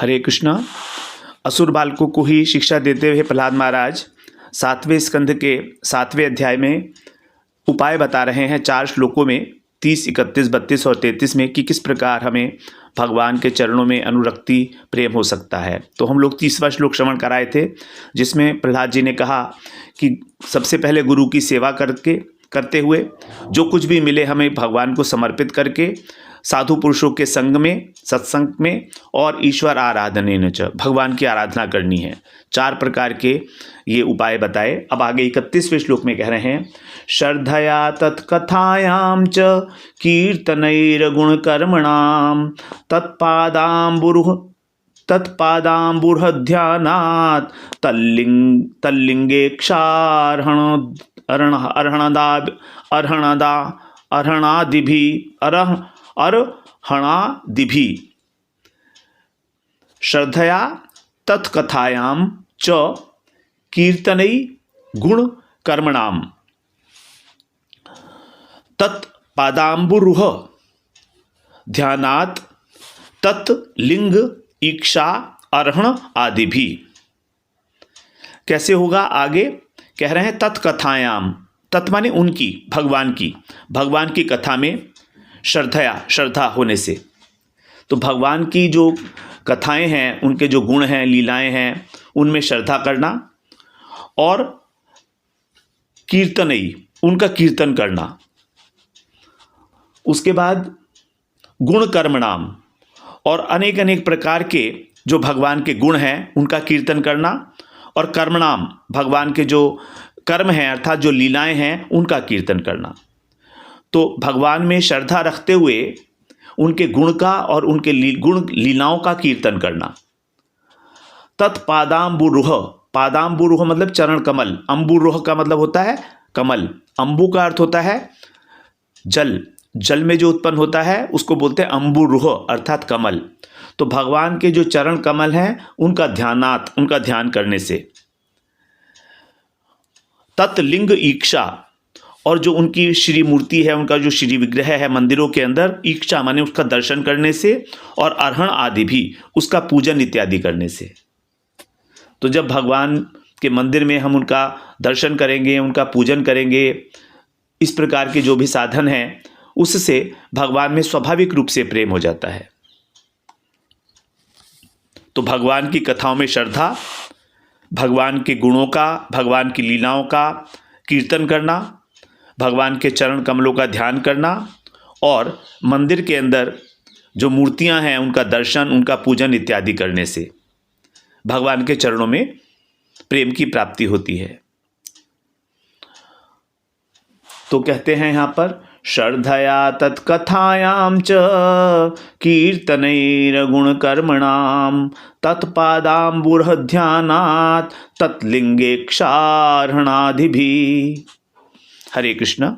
हरे कृष्णा। असुर बालकों को ही शिक्षा देते हुए प्रहलाद महाराज 7वें स्कंध के 7वें अध्याय में उपाय बता रहे हैं 4 श्लोकों में 30, 31, 32 और 33 में कि किस प्रकार हमें भगवान के चरणों में अनुरक्ति प्रेम हो सकता है। तो हम लोग 30वां श्लोक श्रवण कराए थे, जिसमें प्रहलाद जी ने कहा कि सबसे पहले गुरु की सेवा करते हुए जो कुछ भी मिले हमें भगवान को समर्पित करके, साधु पुरुषों के संग में, सत्संग में, और ईश्वर आराधनेन च, भगवान की आराधना करनी है। 4 प्रकार के ये उपाय बताए। अब आगे 31वें श्लोक में कह रहे हैं, श्रद्धया तत्कथायां च कीर्तनैर्गुणकर्मणां तत्पादाम्बुर्ध्यानात् अर्हणादिभिः श्रद्धया तत्कथायां च कीर्तनै गुणकर्मणां तत्पादाम्बुरुह ध्यानात् तत्लिंग ईक्षा अर्हण आदि भी। कैसे होगा? आगे कह रहे हैं तत्कथायाम, तत् माने उनकी, भगवान की कथा में श्रद्धा होने से। तो भगवान की जो कथाएं हैं, उनके जो गुण हैं, लीलाएं हैं, उनमें श्रद्धा करना, और कीर्तनई, उनका कीर्तन करना। उसके बाद गुण कर्मणाम, और अनेक अनेक प्रकार के जो भगवान के गुण हैं उनका कीर्तन करना, और कर्मणाम, भगवान के जो कर्म हैं अर्थात जो लीलाएं हैं उनका कीर्तन करना। तो भगवान में श्रद्धा रखते हुए उनके गुण का और उनके गुण लीलाओं का कीर्तन करना। तत्पादाम्बुरुह, पादाम्बुरुह मतलब चरण कमल, अम्बुरुह का मतलब होता है कमल, अम्बु का अर्थ होता है जल में जो उत्पन्न होता है उसको बोलते हैं अम्बुरुह अर्थात कमल। तो भगवान के जो चरण कमल हैं उनका ध्यान करने से। तत्लिंग ईक्षा, और जो उनकी श्री मूर्ति है, उनका जो श्री विग्रह है मंदिरों के अंदर, ईक्षा माने उसका दर्शन करने से, और अर्हण आदि भी, उसका पूजन इत्यादि करने से। तो जब भगवान के मंदिर में हम उनका दर्शन करेंगे, उनका पूजन करेंगे, इस प्रकार के जो भी साधन हैं, उससे भगवान में स्वाभाविक रूप से प्रेम हो जाता है। तो भगवान की कथाओं में श्रद्धा, भगवान के गुणों का, भगवान की लीलाओं का कीर्तन करना, भगवान के चरण कमलों का ध्यान करना, और मंदिर के अंदर जो मूर्तियां हैं उनका दर्शन, उनका पूजन इत्यादि करने से भगवान के चरणों में प्रेम की प्राप्ति होती है। तो कहते हैं यहाँ पर, श्रद्धया तत्कथायां च कीर्तनैर्गुणकर्मणां तत्पादाम्बुर्ध्यानात् तत्लिंगेक्षार्हणादिभिः। हरे कृष्ण।